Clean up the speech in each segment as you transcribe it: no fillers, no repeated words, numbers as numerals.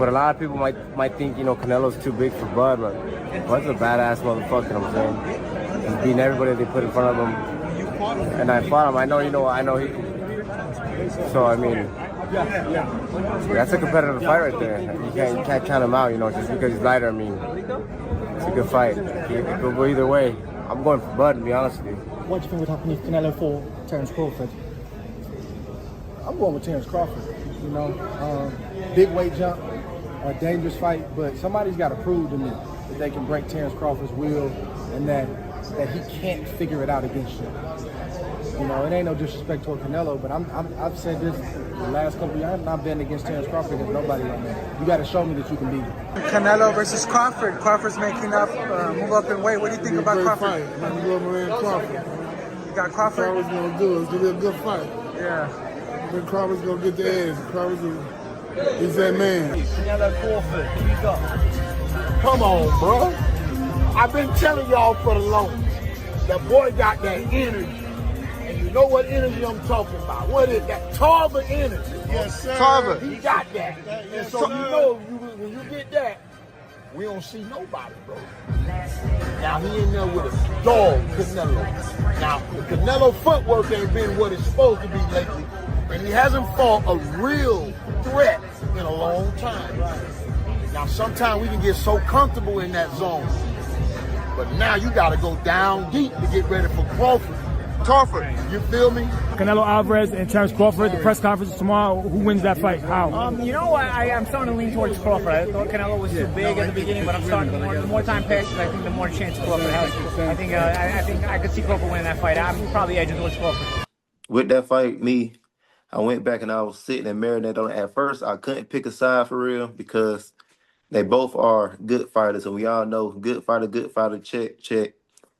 But a lot of people might think, you know, Canelo's too big for Bud, but Bud's a badass motherfucker, you know what I'm saying? He's beating everybody they put in front of him. And I fought him. I know he can. So, I mean, that's a competitive fight right there. You can't count him out, you know, just because he's lighter. I mean, it's a good fight. It could go either way. I'm going for Bud, to be honest with you. What do you think would happen if Canelo fought Terence Crawford? I'm going with Terence Crawford. You know, big weight jump, a dangerous fight, but somebody's got to prove to me that they can break Terence Crawford's will and that he can't figure it out against you. You know, it ain't no disrespect toward Canelo, but I've said this the last couple of years. I'm not betting against Terence Crawford against nobody right now. You got to show me that you can beat him. Canelo versus Crawford. Crawford's making up, move up in weight. What do you think about Crawford? Fight. I'm going to Crawford. You got Crawford? Crawford's going to do it. It's going to be a good fight. Yeah. But Crawford's going to get the edge. He's that man. Canelo Crawford, who you got? Come on, bro. I've been telling y'all for the longest. That boy got that energy. And you know what energy I'm talking about. What is that? Tarver energy. Yes, sir. Tarver. He got that. And so you know, when you get that, we don't see nobody, bro. Now he in there with a dog, Canelo. Now, the Canelo footwork ain't been what it's supposed to be lately. And he hasn't fought a real threat in a long time. Now, sometimes we can get so comfortable in that zone. But now you got to go down deep to get ready for Crawford. You feel me? Canelo Alvarez and Terence Crawford, the press conference tomorrow. Who wins that fight? How? You know what? I'm starting to lean towards Crawford. I thought Canelo was too big at the beginning, but I'm starting the more time passes, I think the more chance Crawford has. I think I could see Crawford winning that fight. I'm probably edging towards Crawford. With that fight, I went back and I was sitting and marinating on it. At first, I couldn't pick a side for real because they both are good fighters, and we all know good fighter, check.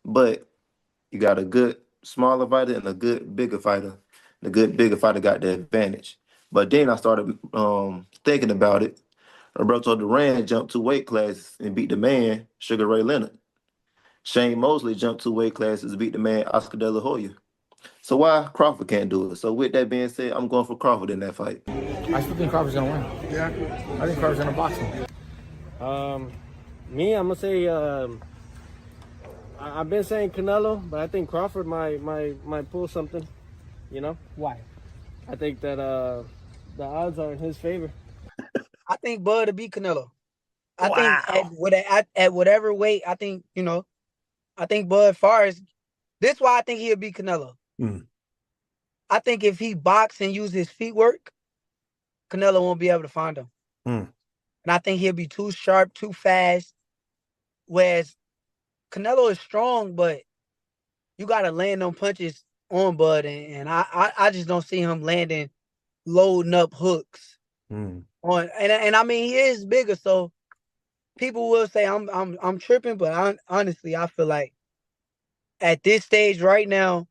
But you got a good smaller fighter and a good bigger fighter. The good bigger fighter got the advantage. But then I started thinking about it. Roberto Duran jumped 2 weight classes and beat the man, Sugar Ray Leonard. Shane Mosley jumped 2 weight classes and beat the man, Oscar De La Hoya. So why Crawford can't do it? So with that being said, I'm going for Crawford in that fight. I still think Crawford's going to win. Yeah. I think Crawford's going to box him. I'm gonna say I've been saying Canelo, but I think Crawford might pull something. You know Why? I think that the odds are in his favor. I think Bud will beat Canelo. I think at whatever weight, I think I think Bud Forrest. This is why I think he'll beat Canelo. I think if he box and use his feet work, Canelo won't be able to find him. And I think he'll be too sharp, too fast. Whereas Canelo is strong, but you got to land them punches on Bud. And I just don't see him landing, loading up hooks. And I mean, he is bigger, so people will say I'm tripping, but honestly, I feel like at this stage right now,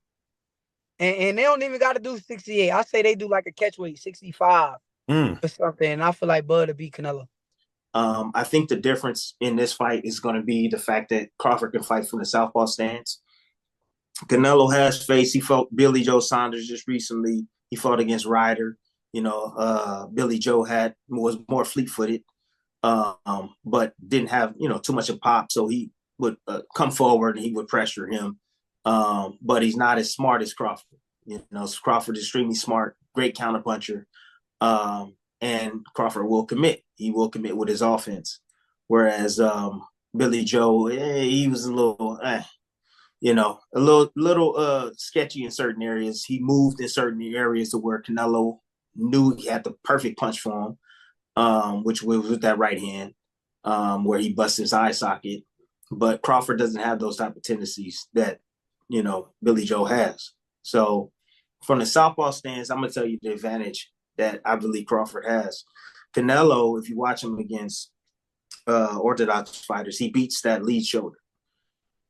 and they don't even got to do 68. I say they do like a catch weight, 65 or something. And I feel like Bud will beat Canelo. I think the difference in this fight is going to be the fact that Crawford can fight from the southpaw stance. Canelo has faced, he fought Billy Joe Saunders just recently. He fought against Ryder. Billy Joe was more fleet-footed, but didn't have, too much of pop. So he would come forward and he would pressure him. But he's not as smart as Crawford. Crawford is extremely smart, great counterpuncher. And Crawford will commit. He will commit with his offense. Whereas Billy Joe, he was a little, a little sketchy in certain areas. He moved in certain areas to where Canelo knew he had the perfect punch for him, which was with that right hand, where he busted his eye socket. But Crawford doesn't have those type of tendencies that, Billy Joe has. So from the southpaw stance, I'm going to tell you the advantage that I believe Crawford has. Canelo, if you watch him against orthodox fighters, he beats that lead shoulder.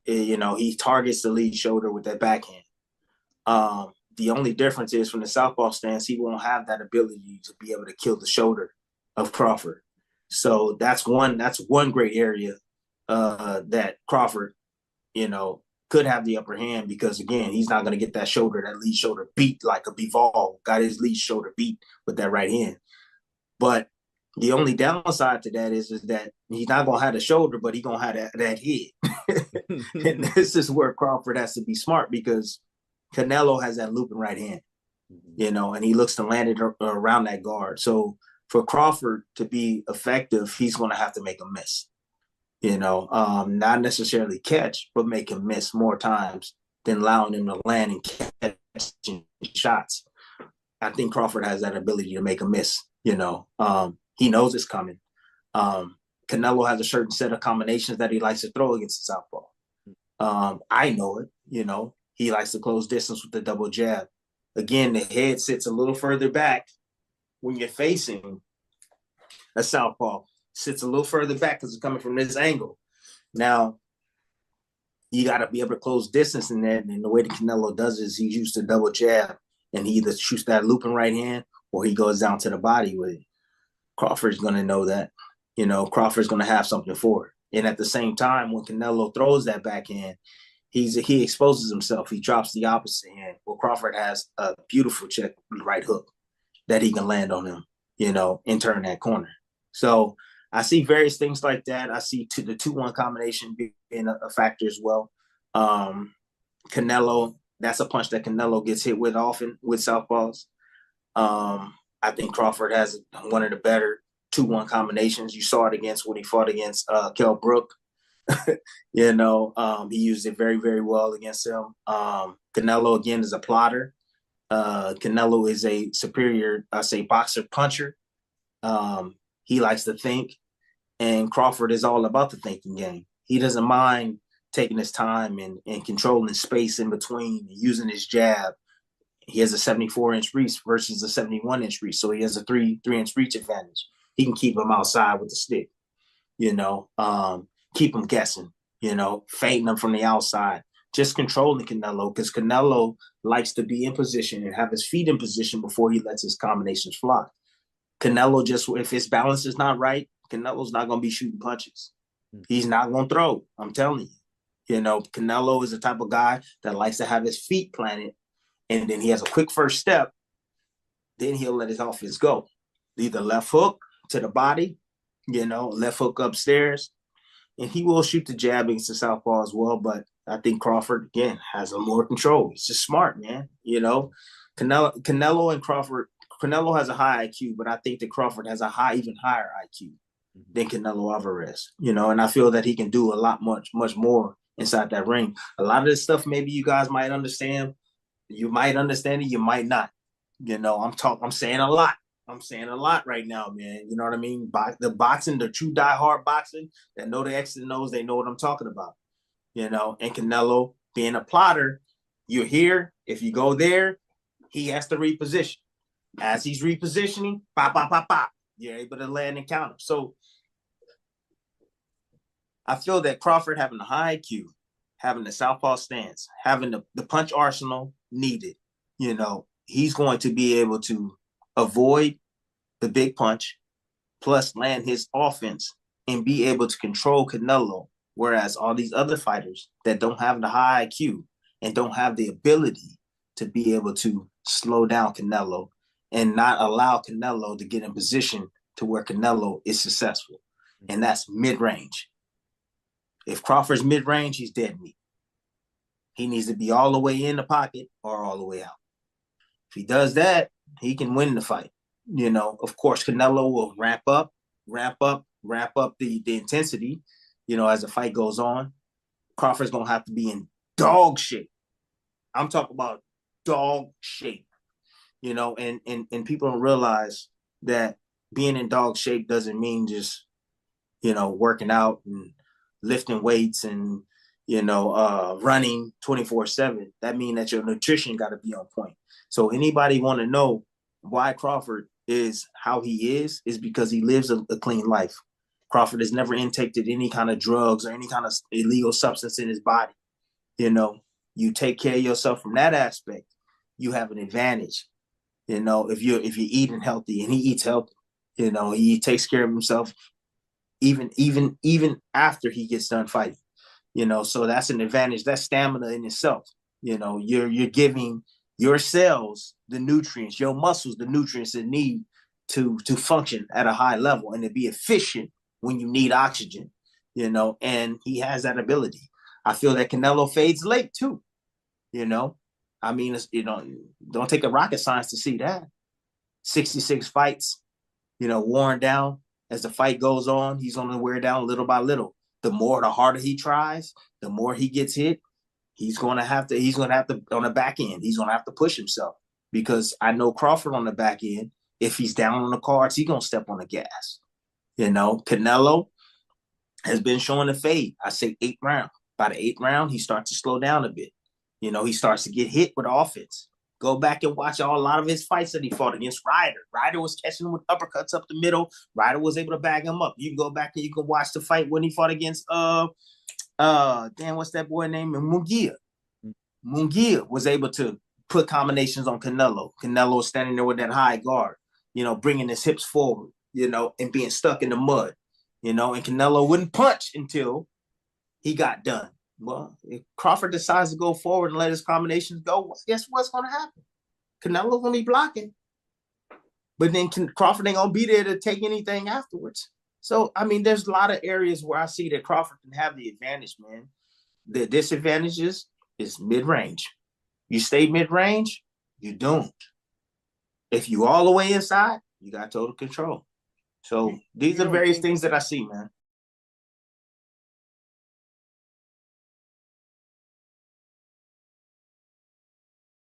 He targets the lead shoulder with that backhand. The only difference is from the southpaw stance, he won't have that ability to be able to kill the shoulder of Crawford. So that's one great area that Crawford, could have the upper hand because, again, he's not going to get that lead shoulder beat like a Bivol got his lead shoulder beat with that right hand. But The only downside to that is that he's not gonna have the shoulder, but he's gonna have that head. And this is where Crawford has to be smart, because Canelo has that looping right hand, and he looks to land it around that guard. So for Crawford to be effective, he's gonna have to make a miss. Not necessarily catch, but make him miss more times than allowing him to land and catch shots. I think Crawford has that ability to make a miss. He knows it's coming. Canelo has a certain set of combinations that he likes to throw against the southpaw. I know it. He likes to close distance with the double jab. Again, the head sits a little further back when you're facing a southpaw. Sits a little further back because it's coming from this angle. Now, you got to be able to close distance in that. And the way that Canelo does is he uses the double jab, and he either shoots that looping right hand or he goes down to the body with it. Crawford's going to know that. Crawford's going to have something for it. And at the same time, when Canelo throws that backhand, he exposes himself. He drops the opposite hand. Well, Crawford has a beautiful check right hook that he can land on him, and turn that corner. So I see various things like that. I see the 2-1 combination being a factor as well. Canelo, that's a punch that Canelo gets hit with often with southpaws. I think Crawford has one of the better 2-1 combinations. You saw it when he fought against Kell Brook. He used it very, very well against him. Canelo, again, is a plotter. Canelo is a superior, boxer puncher. He likes to think, and Crawford is all about the thinking game. He doesn't mind taking his time and controlling space in between, and using his jab. He has a 74-inch reach versus a 71-inch reach, so he has a 3-inch reach advantage. He can keep him outside with the stick, keep him guessing, feinting him from the outside, just controlling Canelo, because Canelo likes to be in position and have his feet in position before he lets his combinations fly. Canelo, if his balance is not right, Canelo's not going to be shooting punches. He's not going to throw. I'm telling you. Canelo is the type of guy that likes to have his feet planted, and then he has a quick first step. Then he'll let his offense go. Either left hook to the body, left hook upstairs, and he will shoot the jab against the southpaw as well. But I think Crawford, again, has a more control. He's just smart, man. Canelo and Crawford. Canelo has a high IQ, but I think that Crawford has a even higher IQ than Canelo Alvarez, and I feel that he can do a lot, much more inside that ring. A lot of this stuff, maybe you guys might understand. You might understand it, you might not. I'm saying a lot. I'm saying a lot right now, man. You know what I mean? The true diehard boxing that know the X's and O's, they know what I'm talking about. And Canelo, being a plotter, you're here. If you go there, he has to reposition. As he's repositioning, pop, pop, pop, pop, you're able to land and counter. So I feel that Crawford, having a high IQ, having the southpaw stance, having the punch arsenal needed, he's going to be able to avoid the big punch, plus land his offense and be able to control Canelo. Whereas all these other fighters that don't have the high IQ and don't have the ability to be able to slow down Canelo and not allow Canelo to get in position to where Canelo is successful. And that's mid-range. If Crawford's mid-range, he's dead meat. He needs to be all the way in the pocket or all the way out. If he does that, he can win the fight. Of course, Canelo will ramp up the intensity, as the fight goes on. Crawford's going to have to be in dog shape. I'm talking about dog shape. And people don't realize that being in dog shape doesn't mean just, working out and lifting weights and, running 24/7. That means that your nutrition got to be on point. So anybody want to know why Crawford is how he is because he lives a clean life. Crawford has never intaken any kind of drugs or any kind of illegal substance in his body. You take care of yourself from that aspect, you have an advantage. If you're eating healthy, and he eats healthy, he takes care of himself even after he gets done fighting. So that's an advantage. That's stamina in itself. You're giving your cells the nutrients, your muscles the nutrients they need to function at a high level and to be efficient when you need oxygen, and he has that ability. I feel that Canelo fades late too, I mean, don't take a rocket science to see that. 66 fights, worn down. As the fight goes on, he's going to wear down little by little. The harder he tries, the more he gets hit. He's going to have to on the back end. He's going to have to push himself, because I know Crawford on the back end, if he's down on the cards, he's going to step on the gas. Canelo has been showing the fade. I say 8th round. By the 8th round, he starts to slow down a bit. He starts to get hit with offense. Go back and watch a lot of his fights that he fought against Ryder. Ryder was catching him with uppercuts up the middle. Ryder was able to bag him up. You can go back and you can watch the fight when he fought against what's that boy named? Munguia. Munguia was able to put combinations on Canelo. Canelo was standing there with that high guard, bringing his hips forward, and being stuck in the mud, and Canelo wouldn't punch until he got done. Well, if Crawford decides to go forward and let his combinations go, guess what's going to happen? Canelo's going to be blocking. But then Crawford ain't going to be there to take anything afterwards. So, I mean, there's a lot of areas where I see that Crawford can have the advantage, man. The disadvantages is mid-range. You stay mid-range, you're doomed. If you all the way inside, you got total control. So these are various things that I see, man.